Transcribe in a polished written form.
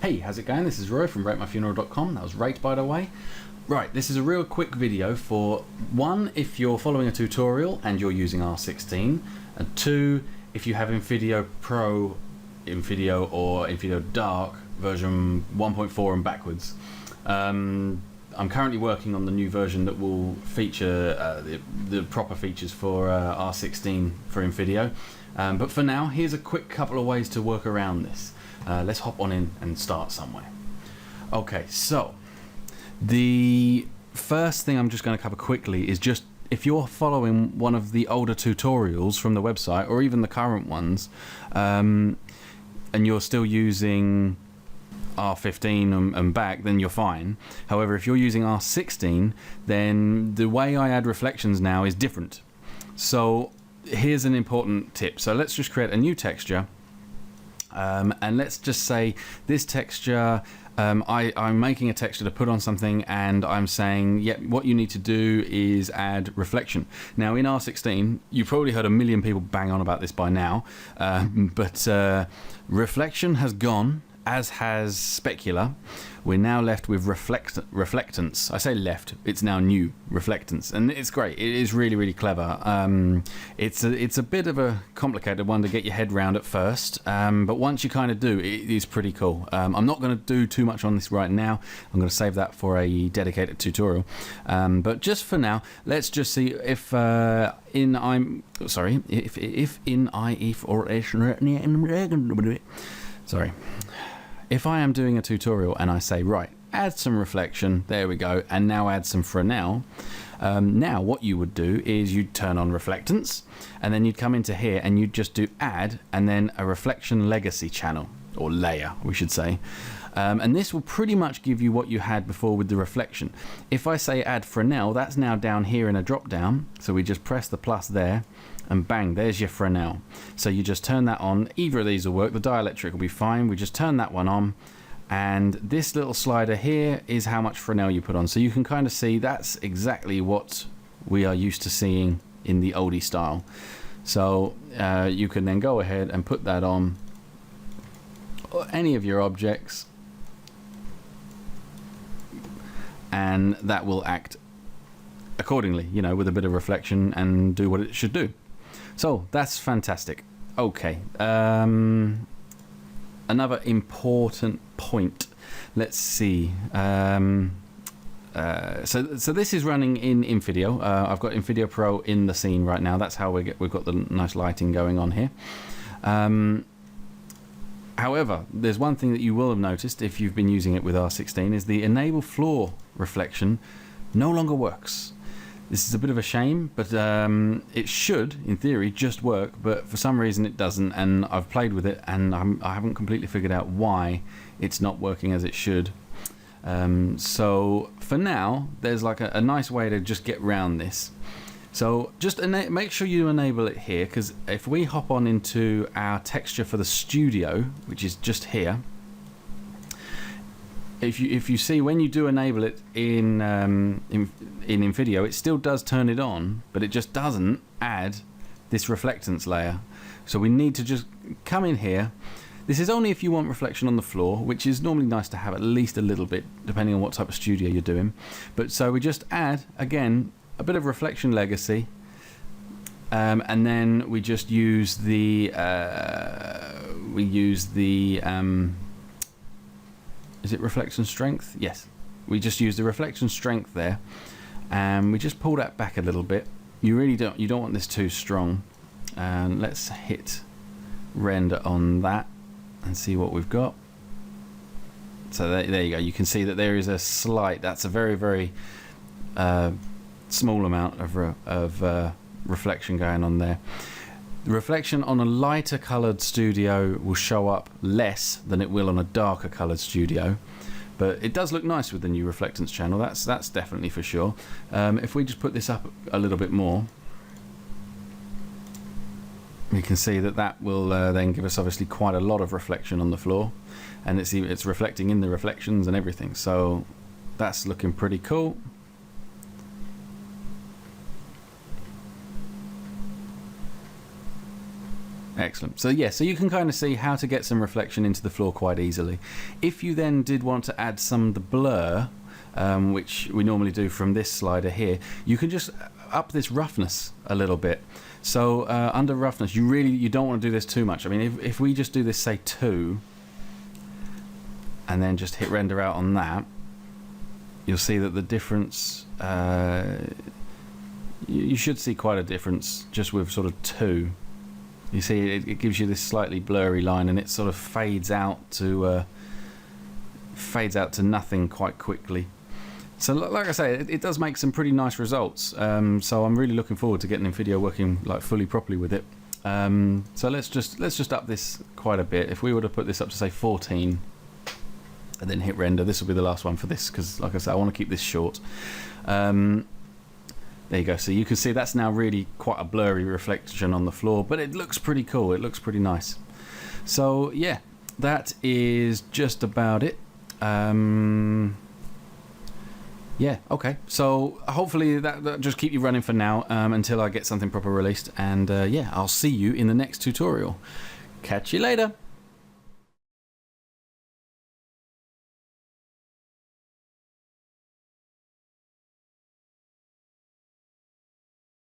Hey, how's it going? This is Roy from ratemyfuneral.com. That was Rate, by the way. Right, this is a real quick video for one, if you're following a tutorial and you're using R16, and two, if you have Invideo Pro, Invideo or Invideo Dark version 1.4 and backwards. I'm currently working on the new version that will feature the proper features for R16 for Invideo. But for now, here's a quick couple of ways to work around this. Let's hop on in and start somewhere. Okay, so the first thing I'm just going to cover quickly is just if you're following one of the older tutorials from the website or even the current ones, and you're still using R15 and back, then you're fine. However, if you're using R16, then the way I add reflections now is different. So here's an important tip. So let's just create a new texture. And let's just say this texture, I'm making a texture to put on something, and I'm saying, yep, what you need to do is add reflection. Now in R16, you've probably heard a million people bang on about this by now, but reflection has gone, as has specular. We're now left with reflectance. I say left, it's now new, reflectance, and it's great. It is really, really clever. It's a bit of a complicated one to get your head around at first, but once you kind of do, it is pretty cool. I'm not going to do too much on this right now. I'm going to save that for a dedicated tutorial. But just for now, let's just see if if I am doing a tutorial and I say, right, add some reflection, there we go, and now add some Fresnel. Now what you would do is you'd turn on reflectance, and then you'd come into here and you'd just do add, and then a reflection legacy channel, or layer, we should say. And this will pretty much give you what you had before with the reflection. If I say add Fresnel, that's now down here in a drop down, so we just press the plus there, and bang, there's your Fresnel. So you just turn that on. Either of these will work. The dielectric will be fine. We just turn that one on, and this little slider here is how much Fresnel you put on. So you can kind of see that's exactly what we are used to seeing in the oldie style. So you can then go ahead and put that on any of your objects, and that will act accordingly, you know, with a bit of reflection and do what it should do. So that's fantastic. Okay, another important point. Let's see. So this is running in Invideo. I've got Invideo Pro in the scene right now. That's how we've got the nice lighting going on here. However, there's one thing that you will have noticed if you've been using it with R16 is the enable floor reflection no longer works. This is a bit of a shame, but it should, in theory, just work, but for some reason it doesn't, and I've played with it and I haven't completely figured out why it's not working as it should. So for now, there's like a nice way to just get around this. So just make sure you enable it here, because if we hop on into our texture for the studio, which is just here, if you see when you do enable it in Invideo, it still does turn it on, but it just doesn't add this reflectance layer. So we need to just come in here. This is only if you want reflection on the floor, which is normally nice to have at least a little bit, depending on what type of studio you're doing. But so we just add, again, a bit of reflection legacy, and then we just use the is it reflection strength? Yes, we just use the reflection strength there, and we just pull that back a little bit. You don't want this too strong. And let's hit render on that and see what we've got. So there you go. You can see that there is a slight. That's a very, very small amount of reflection going on there. The reflection on a lighter coloured studio will show up less than it will on a darker coloured studio, but it does look nice with the new reflectance channel. That's definitely for sure. If we just put this up a little bit more, we can see that will then give us obviously quite a lot of reflection on the floor, and it's reflecting in the reflections and everything. So that's looking pretty cool. Excellent. So yeah, so you can kind of see how to get some reflection into the floor quite easily. If you then did want to add some of the blur, which we normally do from this slider here, you can just up this roughness a little bit. So under roughness, you don't want to do this too much. I mean, if we just do this, say 2, and then just hit render out on that, you'll see that the difference, you should see quite a difference just with sort of 2. You see it gives you this slightly blurry line, and it sort of fades out to nothing quite quickly. So like I say, it does make some pretty nice results. So I'm really looking forward to getting NVIDIA working like fully properly with it. So let's just up this quite a bit. If we were to put this up to say 14 and then hit render, this will be the last one for this, because like I say, I want to keep this short. There you go. So you can see that's now really quite a blurry reflection on the floor, but it looks pretty cool. It looks pretty nice. So yeah, that is just about it. Yeah, okay. So hopefully that just keep you running for now until I get something proper released. And yeah, I'll see you in the next tutorial. Catch you later.